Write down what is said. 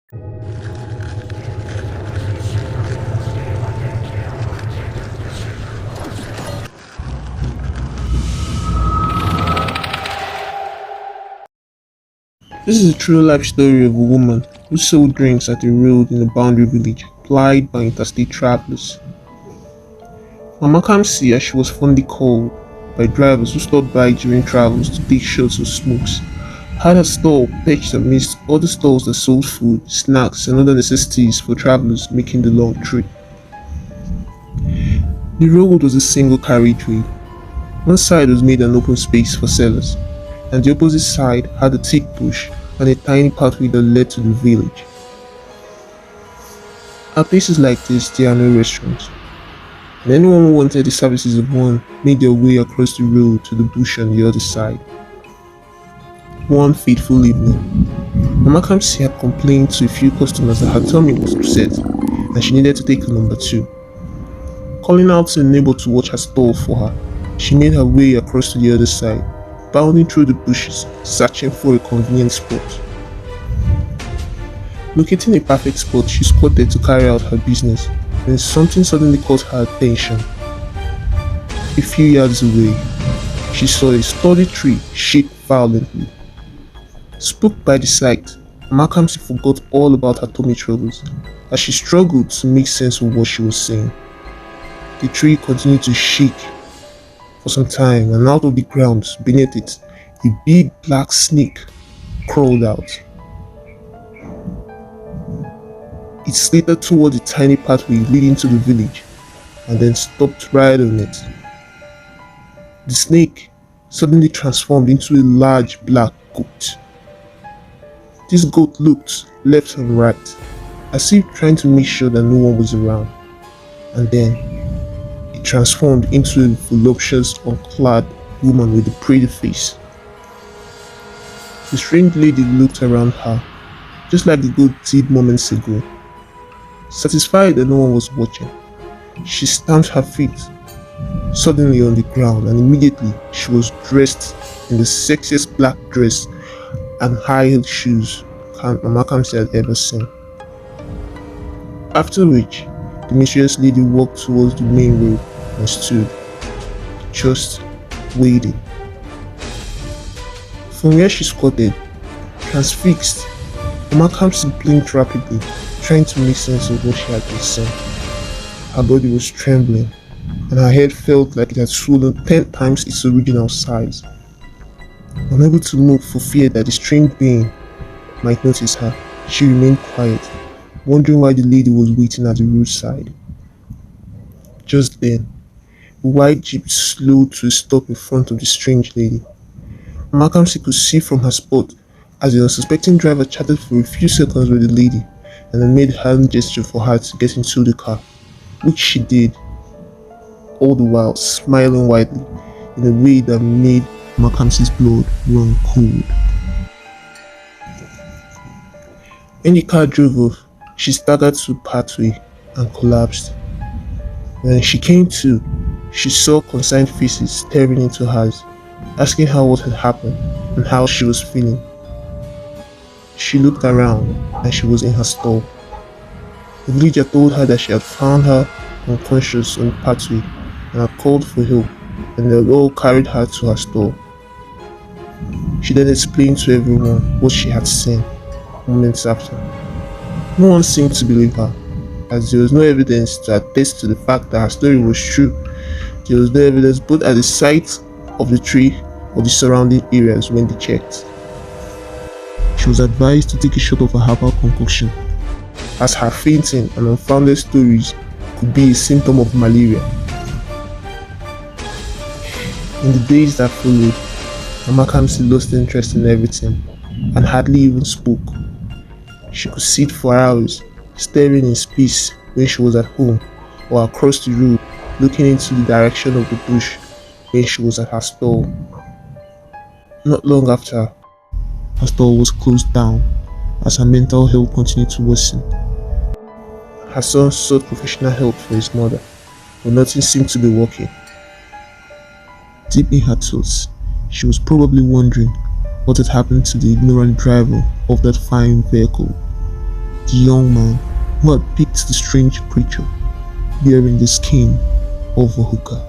This is a true life story of a woman who sold drinks at a road in a boundary village plied by interstate travelers. Mama Kamsi, as she was fondly called by drivers who stopped by during travels to take shots of smokes, had her stall perched amidst other stalls that sold food, snacks, and other necessities for travelers making the long trip. The road was a single carriageway. One side was made an open space for sellers, and the opposite side had a thick bush and a tiny pathway that led to the village. At places like this, there are no restaurants, and anyone who wanted the services of one made their way across the road to the bush on the other side. One fateful evening, Mama Kamsi had complained to a few customers that her tummy was upset and she needed to take a number two. Calling out to a neighbor to watch her stall for her, she made her way across to the other side, bounding through the bushes, searching for a convenient spot. Locating a perfect spot, she squatted to carry out her business when something suddenly caught her attention. A few yards away, she saw a sturdy tree shake violently. Spooked by the sight, Makamsi forgot all about her tummy troubles as she struggled to make sense of what she was saying. The tree continued to shake for some time, and out of the ground beneath it, a big black snake crawled out. It slithered toward the tiny pathway leading to the village and then stopped right on it. The snake suddenly transformed into a large black goat. This goat looked left and right, as if trying to make sure that no one was around, and then it transformed into a voluptuous, unclad woman with a pretty face. The strange lady looked around her, just like the goat did moments ago. Satisfied that no one was watching, she stamped her feet suddenly on the ground, and immediately she was dressed in the sexiest black dress and high-heeled shoes Mama Kamsi had ever seen. After which, the mysterious lady walked towards the main road and stood, just waiting. From where she squatted, transfixed, Mama Kamsi blinked rapidly, trying to make sense of what she had been seeing. Her body was trembling, and her head felt like it had swollen 10 times its original size. Unable to move for fear that the strange being might notice her, she remained quiet, wondering why the lady was waiting at the roadside. Just then, a white jeep slowed to a stop in front of the strange lady. Makamsi could see from her spot as the unsuspecting driver chatted for a few seconds with the lady and then made a hand gesture for her to get into the car, which she did, all the while smiling widely in a way that made Makamsi's blood run cold. When the car drove off, she staggered to a pathway and collapsed. When she came to, she saw concerned faces staring into hers, asking her what had happened and how she was feeling. She looked around and she was in her stall. The villager told her that she had found her unconscious on the pathway and had called for help, and they had all carried her to her stall. She then explained to everyone what she had seen moments after. No one seemed to believe her, as there was no evidence to attest to the fact that her story was true. There was no evidence both at the site of the tree or the surrounding areas when they checked. She was advised to take a shot of a herbal concoction, as her fainting and unfounded stories could be a symptom of malaria. In the days that followed, Mama Kamsi lost interest in everything and hardly even spoke. She could sit for hours, staring in space when she was at home, or across the road, looking into the direction of the bush when she was at her stall. Not long after, her stall was closed down as her mental health continued to worsen. Her son sought professional help for his mother, but nothing seemed to be working. Deep in her thoughts, she was probably wondering what had happened to the ignorant driver of that fine vehicle. the young man who had picked the strange creature bearing the skin of a hooker.